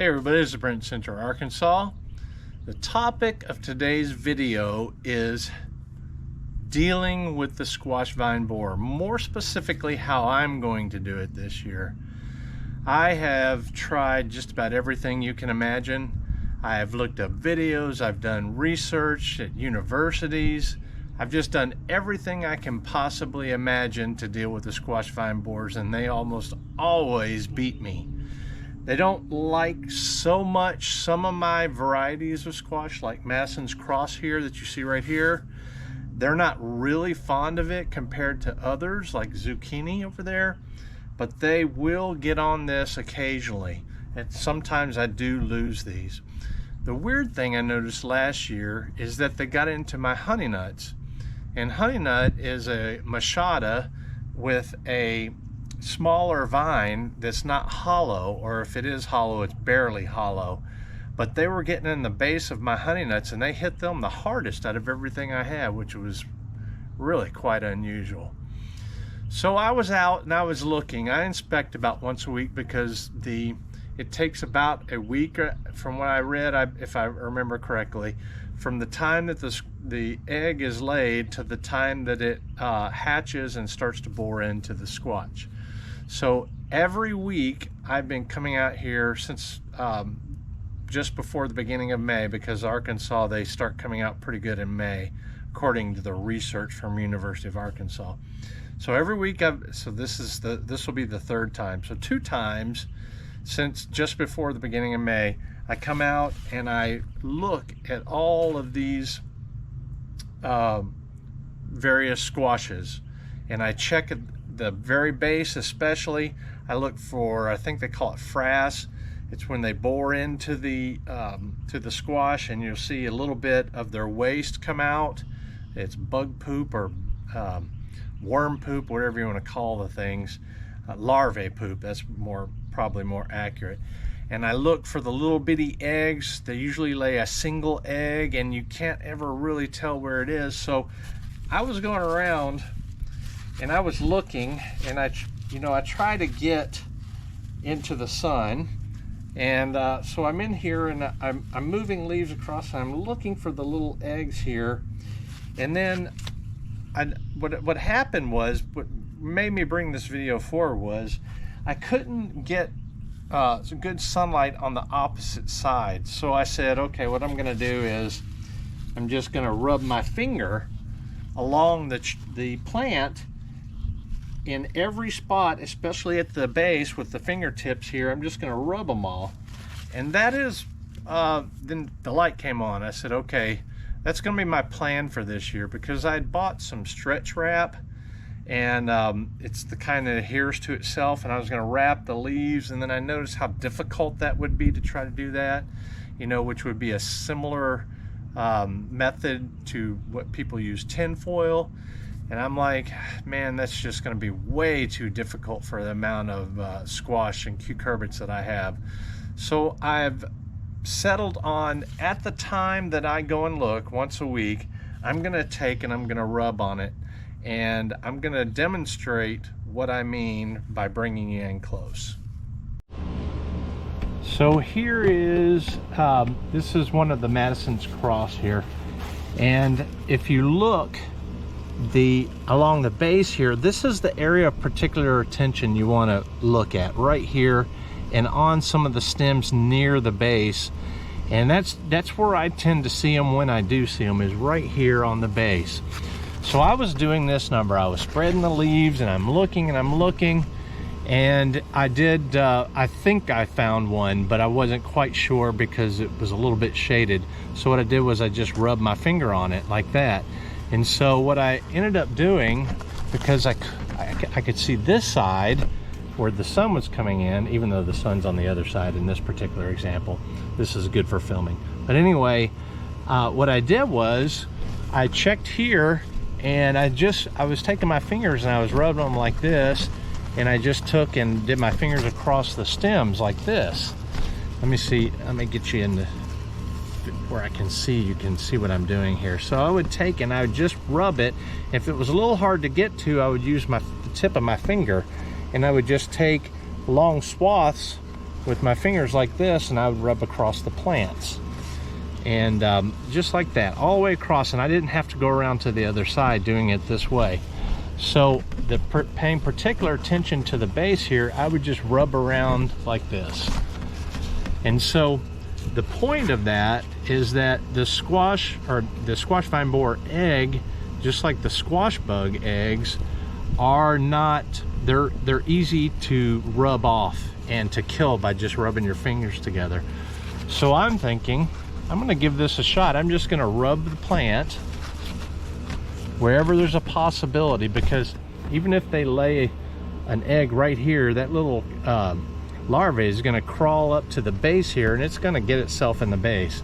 Hey everybody, this is Brent, Central Arkansas. The topic of today's video is dealing with the squash vine borer. More specifically, how I'm going to do it this year. I have tried just about everything you can imagine. I have looked up videos, I've done research at universities. I've just done everything I can possibly imagine to deal with the squash vine borers, and they almost always beat me. They don't like so much some of my varieties of squash, like Madison's Cross here that you see right here. They're not really fond of it compared to others like zucchini over there, but they will get on this occasionally, and sometimes I do lose these. The weird thing I noticed last year is that they got into my honey nuts, and honey nut is a machada with a smaller vine that's not hollow, or if it is hollow, it's barely hollow. But they were getting in the base of my honey nuts, and they hit them the hardest out of everything I had, which was really quite unusual. So I was out and I was looking. I inspect about once a week because it takes about a week, from what I read, if I remember correctly, from the time that the egg is laid to the time that it hatches and starts to bore into the squash. So every week I've been coming out here since just before the beginning of May, because Arkansas, they start coming out pretty good in May, according to the research from University of Arkansas. So every week this will be the third time. So 2 times since just before the beginning of May, I come out and I look at all of these various squashes, and I check the very base especially. I look for, I think they call it frass. It's when they bore into the squash, and you'll see a little bit of their waste come out. It's bug poop or worm poop, whatever you want to call the things. Larvae poop, that's probably more accurate. And I look for the little bitty eggs. They usually lay a single egg, and you can't ever really tell where it is. So I was going around and I was looking, and I try to get into the sun, and so I'm in here and I'm moving leaves across, and I'm looking for the little eggs here. And then what happened was, what made me bring this video forward was, I couldn't get some good sunlight on the opposite side. So I said, okay, what I'm gonna do is I'm just gonna rub my finger along the plant in every spot, especially at the base with the fingertips here. I'm just gonna rub them all. And that is, then the light came on. I said, okay, that's gonna be my plan for this year, because I bought some stretch wrap, and it's the kind that adheres to itself, and I was gonna wrap the leaves, and then I noticed how difficult that would be to try to do that, which would be a similar method to what people use tinfoil. And I'm like, man, that's just gonna be way too difficult for the amount of squash and cucurbits that I have. So I've settled on, at the time that I go and look once a week, I'm gonna take and I'm gonna rub on it, and I'm gonna demonstrate what I mean by bringing you in close. So here is, this is one of the Madison's Cross here, and if you look along the base here, this is the area of particular attention you want to look at, right here and on some of the stems near the base. And that's where I tend to see them when I do see them, is right here on the base. So I was doing this number. I was spreading the leaves, and I'm looking, and I did, I think I found one, but I wasn't quite sure because it was a little bit shaded. So what I did was I just rubbed my finger on it like that. And so what I ended up doing, because I could see this side where the sun was coming in, even though the sun's on the other side in this particular example. This is good for filming. But anyway, what I did was I checked here, and I was taking my fingers and I was rubbing them like this, and I just took and did my fingers across the stems like this. Let me see, let me get you in the where I can see, you can see what I'm doing here. So I would take and I would just rub it. If it was a little hard to get to, I would use the tip of my finger, and I would just take long swaths with my fingers like this, and I would rub across the plants. And just like that, all the way across, and I didn't have to go around to the other side doing it this way. So paying particular attention to the base here, I would just rub around like this. And so the point of that is that the squash, or the squash vine borer egg, just like the squash bug eggs, are not, they're easy to rub off and to kill by just rubbing your fingers together. So I'm thinking, I'm gonna give this a shot. I'm just gonna rub the plant wherever there's a possibility, because even if they lay an egg right here, that little larvae is gonna crawl up to the base here, and it's gonna get itself in the base.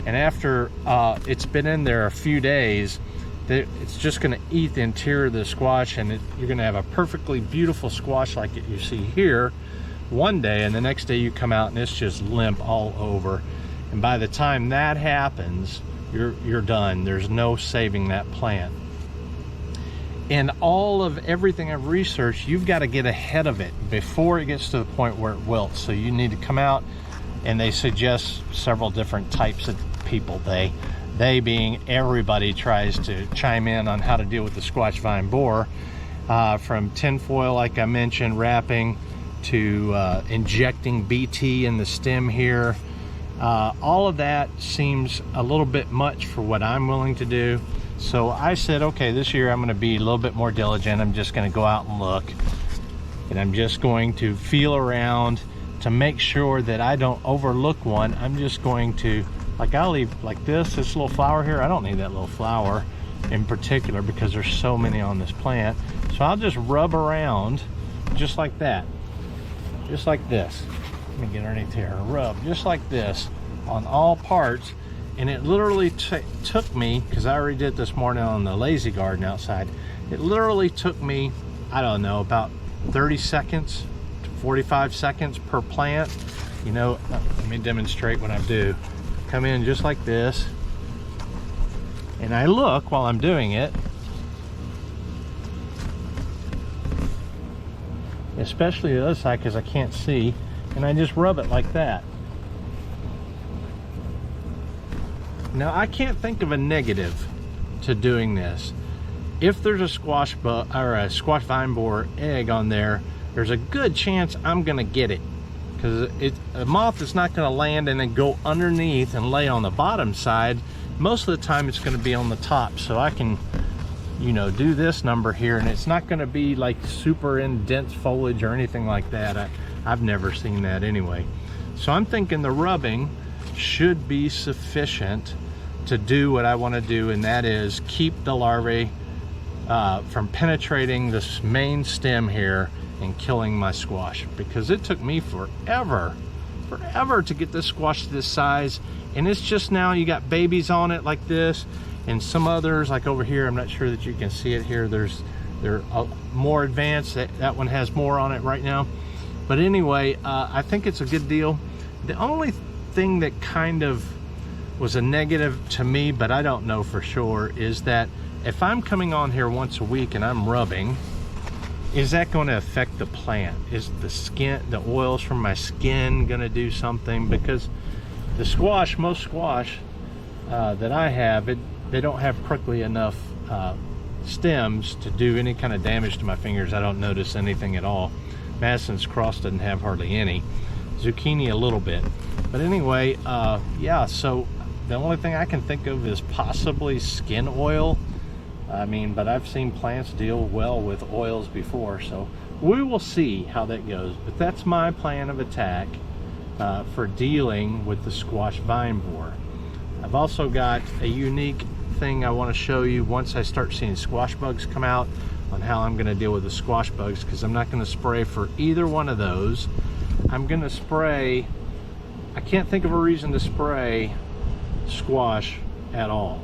And after it's been in there a few days, it's just gonna eat the interior of the squash, and you're gonna have a perfectly beautiful squash like you see here one day, and the next day you come out and it's just limp all over. And by the time that happens, you're done. There's no saving that plant. And all of everything I've researched, you've got to get ahead of it before it gets to the point where it wilts. So you need to come out, and they suggest several different types of people. They being everybody tries to chime in on how to deal with the squash vine borer, from tinfoil, like I mentioned, wrapping, to injecting BT in the stem here. All of that seems a little bit much for what I'm willing to do. So I said, okay, this year I'm going to be a little bit more diligent. I'm just going to go out and look, and I'm just going to feel around to make sure that I don't overlook one. I'm just going to, like, I'll leave like this little flower here. I don't need that little flower in particular because there's so many on this plant. So I'll just rub around just like that, just like this. Let me get underneath here, rub just like this on all parts. And it literally took me, because I already did this morning on the lazy garden outside, it literally took me, I don't know, about 30 seconds to 45 seconds per plant. You know, let me demonstrate what I do. Come in just like this, and I look while I'm doing it, especially the other side because I can't see, and I just rub it like that. Now, I can't think of a negative to doing this. If there's a squash bug or a squash vine borer egg on there, there's a good chance I'm gonna get it, because a moth is not gonna land and then go underneath and lay on the bottom side. Most of the time it's gonna be on the top, so I can, you know, do this number here, and it's not gonna be like super in dense foliage or anything like that. I've never seen that anyway. So I'm thinking the rubbing should be sufficient to do what I want to do, and that is keep the larvae from penetrating this main stem here and killing my squash, because it took me forever to get this squash to this size. And it's just now you got babies on it like this, and some others like over here, I'm not sure that you can see it here, they're more advanced. That one has more on it right now. But anyway, I think it's a good deal. The only thing that kind of was a negative to me, but I don't know for sure, is that if I'm coming on here once a week and I'm rubbing, is that going to affect the plant? Is the skin, the oils from my skin going to do something? Because the squash, most squash that I have, they don't have prickly enough stems to do any kind of damage to my fingers. I don't notice anything at all. Madison's cross doesn't have hardly any. Zucchini a little bit. But anyway, yeah, so the only thing I can think of is possibly skin oil. I mean, but I've seen plants deal well with oils before, so we will see how that goes. But that's my plan of attack for dealing with the squash vine borer. I've also got a unique thing I want to show you once I start seeing squash bugs come out, on how I'm going to deal with the squash bugs, because I'm not going to spray for either one of those. I'm going to spray, I can't think of a reason to spray squash at all,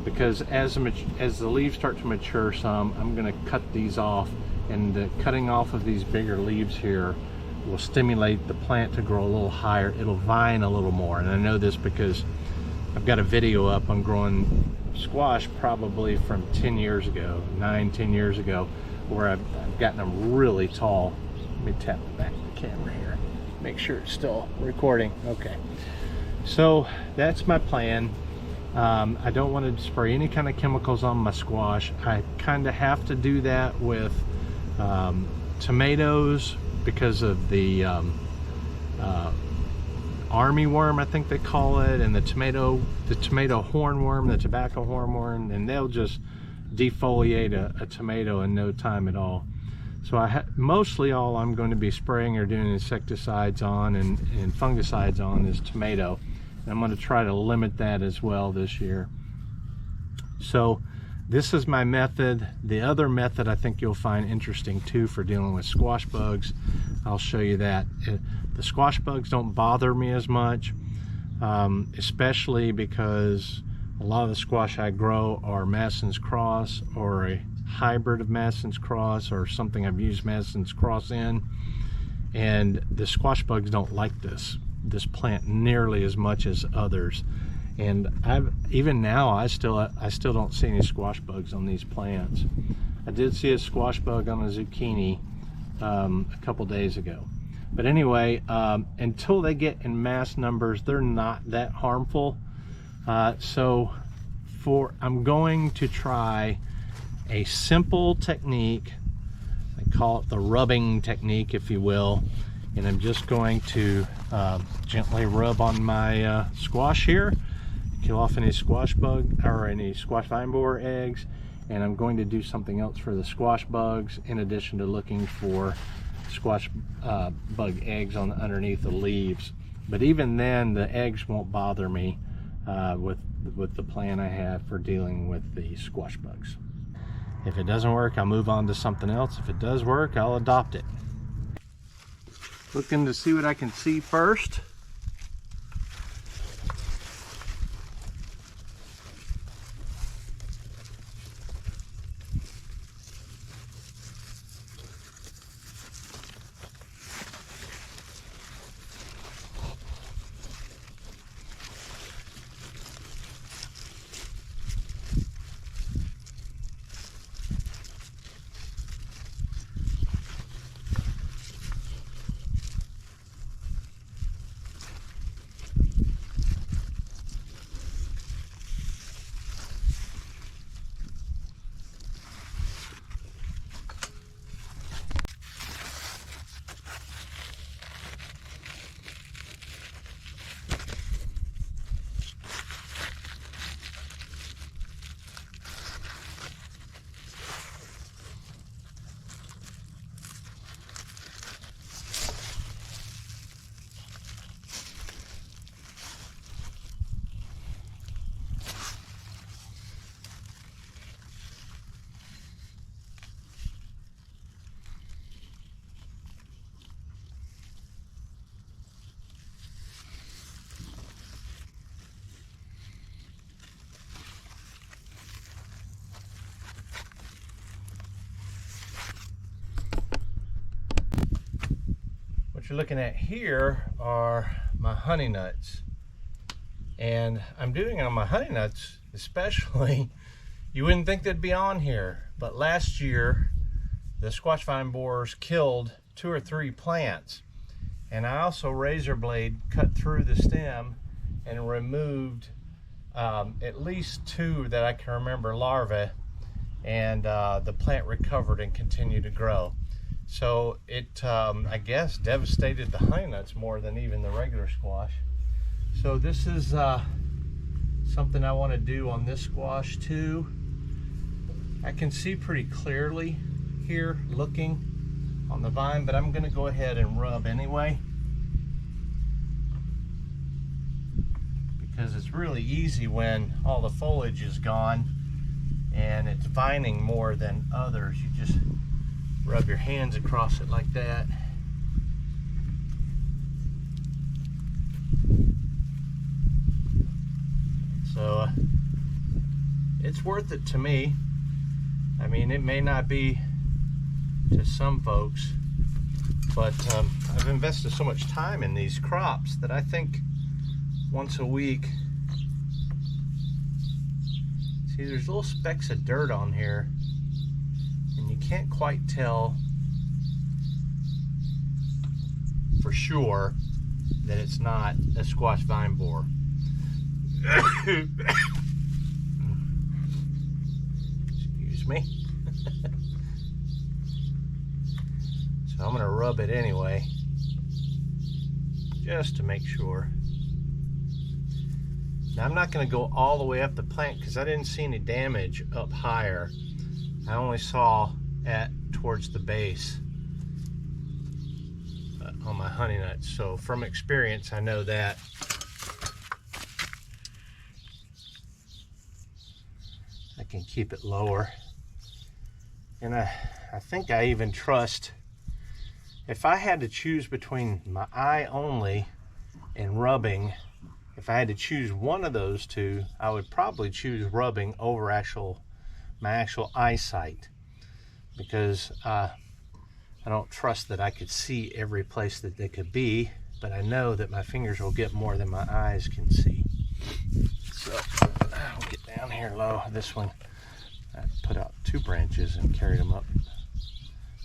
because as the leaves start to mature some, I'm going to cut these off, and the cutting off of these bigger leaves here will stimulate the plant to grow a little higher. It'll vine a little more, and I know this because I've got a video up on growing squash probably from 10 years ago, 9-10 years ago, where I've gotten them really tall. Let me tap the back of the camera here. Make sure it's still recording. Okay. So that's my plan. I don't want to spray any kind of chemicals on my squash. I kind of have to do that with tomatoes because of the army worm, I think they call it, and the tomato hornworm, the tobacco hornworm, and they'll just defoliate a tomato in no time at all. So mostly all I'm going to be spraying or doing insecticides on and fungicides on is tomato. And I'm going to try to limit that as well this year. So this is my method. The other method I think you'll find interesting too for dealing with squash bugs. I'll show you that. The squash bugs don't bother me as much, especially because a lot of the squash I grow are Madison's Cross or a hybrid of Madison's Cross or something I've used Madison's Cross in, and the squash bugs don't like this plant nearly as much as others. And even now I still don't see any squash bugs on these plants. I did see a squash bug on a zucchini a couple days ago, but anyway, until they get in mass numbers, they're not that harmful. So I'm going to try a simple technique. I call it the rubbing technique, if you will, and I'm just going to gently rub on my squash here, kill off any squash bug or any squash vine borer eggs, and I'm going to do something else for the squash bugs in addition to looking for squash bug eggs underneath the leaves. But even then, the eggs won't bother me with the plan I have for dealing with the squash bugs. If it doesn't work, I'll move on to something else. If it does work, I'll adopt it. Looking to see what I can see first. What you're looking at here are my honey nuts, and I'm doing it on my honey nuts especially. You wouldn't think they'd be on here, but last year the squash vine borers killed 2 or 3 plants, and I also razor blade cut through the stem and removed at least 2 that I can remember larvae, and the plant recovered and continued to grow. So it, I guess, devastated the honey nuts more than even the regular squash. So this is something I want to do on this squash too. I can see pretty clearly here looking on the vine, but I'm going to go ahead and rub anyway, because it's really easy when all the foliage is gone and it's vining more than others. You just rub your hands across it like that. So it's worth it to me. I mean, it may not be to some folks, but I've invested so much time in these crops that I think once a week. See, there's little specks of dirt on here, and you can't quite tell for sure that it's not a squash vine borer. Excuse me. So I'm going to rub it anyway, just to make sure. Now I'm not going to go all the way up the plant because I didn't see any damage up higher. I only saw towards the base on my honey nuts. So from experience, I know that. I can keep it lower. And I think I even trust, if I had to choose between my eye only and rubbing, if I had to choose one of those two, I would probably choose rubbing over my actual eyesight, because I don't trust that I could see every place that they could be, but I know that my fingers will get more than my eyes can see. So I'll get down here low. This one, I put out 2 branches and carried them up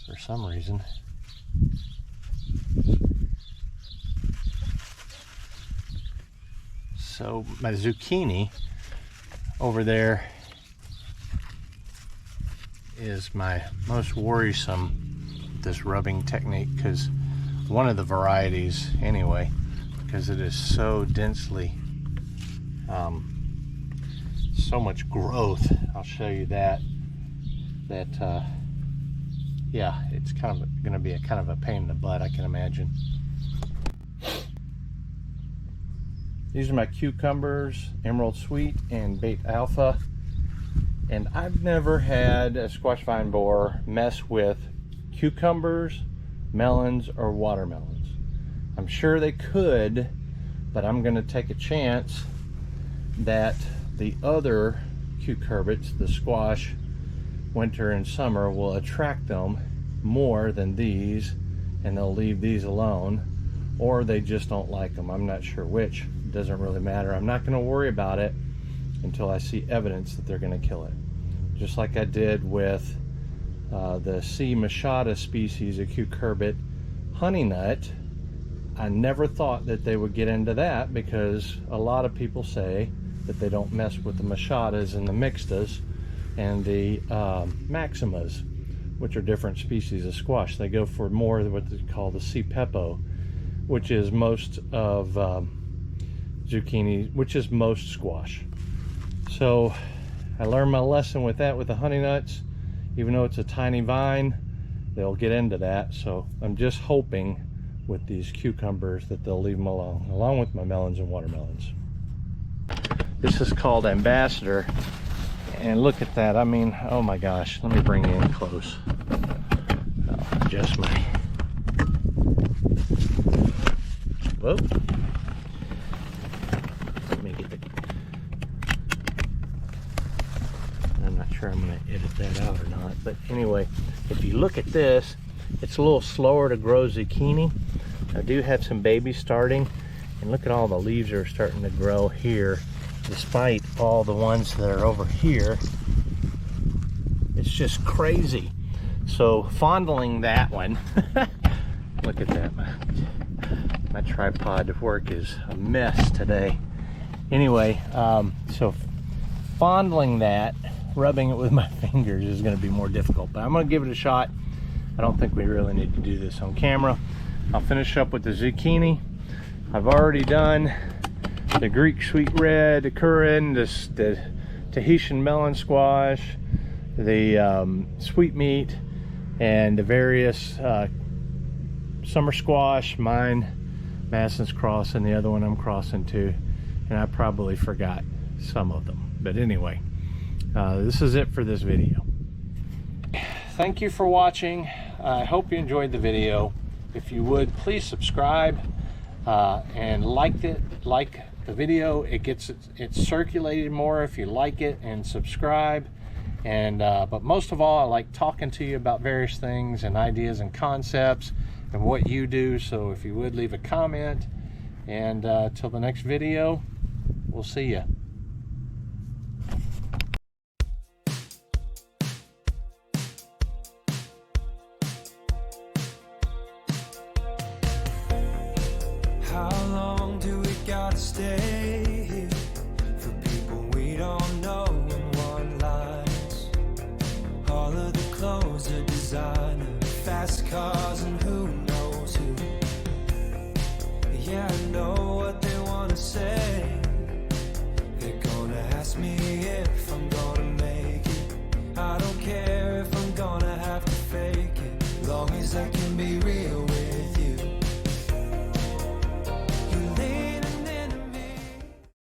for some reason. So my zucchini over there is my most worrisome, this rubbing technique, because one of the varieties anyway, because it is so densely, so much growth. I'll show you that yeah, it's kind of going to be a kind of a pain in the butt, I can imagine. These are my cucumbers, Emerald Sweet and Bait Alpha, and I've never had a squash vine borer mess with cucumbers, melons, or watermelons. I'm sure they could, but I'm going to take a chance that the other cucurbits, the squash, winter and summer, will attract them more than these, and they'll leave these alone, or they just don't like them. I'm not sure which. It doesn't really matter. I'm not going to worry about it until I see evidence that they're going to kill it. Just like I did with the C. machata species of cucurbit honey nut. I never thought that they would get into that, because a lot of people say that they don't mess with the machatas and the mixtas and the maximas, which are different species of squash. They go for more of what they call the C. pepo, which is most of zucchini, which is most squash. So I learned my lesson with that with the honey nuts. Even though it's a tiny vine, they'll get into that. So I'm just hoping with these cucumbers that they'll leave them along with my melons and watermelons. This is called Ambassador, and look at that. I mean, oh my gosh, let me bring you in close. I'll adjust my, whoa. Let me get the, I'm not sure I'm going to edit that out or not, but anyway, if you look at this, it's a little slower to grow zucchini. I do have some babies starting, and look at all the leaves that are starting to grow here, despite all the ones that are over here. It's just crazy. So fondling that one, look at that, my tripod work is a mess today. Anyway, so fondling that, rubbing it with my fingers is going to be more difficult, but I'm going to give it a shot. I don't think we really need to do this on camera. I'll finish up with the zucchini. I've already done the Greek sweet red, the curran, the Tahitian melon squash, the sweet meat, and the various summer squash. Mine, Madison's crossing, the other one I'm crossing too, and I probably forgot some of them. But anyway, this is it for this video. Thank you for watching. I hope you enjoyed the video. If you would, please subscribe and like the video. It's circulated more if you like it and subscribe. And but most of all, I like talking to you about various things and ideas and concepts and what you do. So if you would, leave a comment, and till the next video, we'll see you.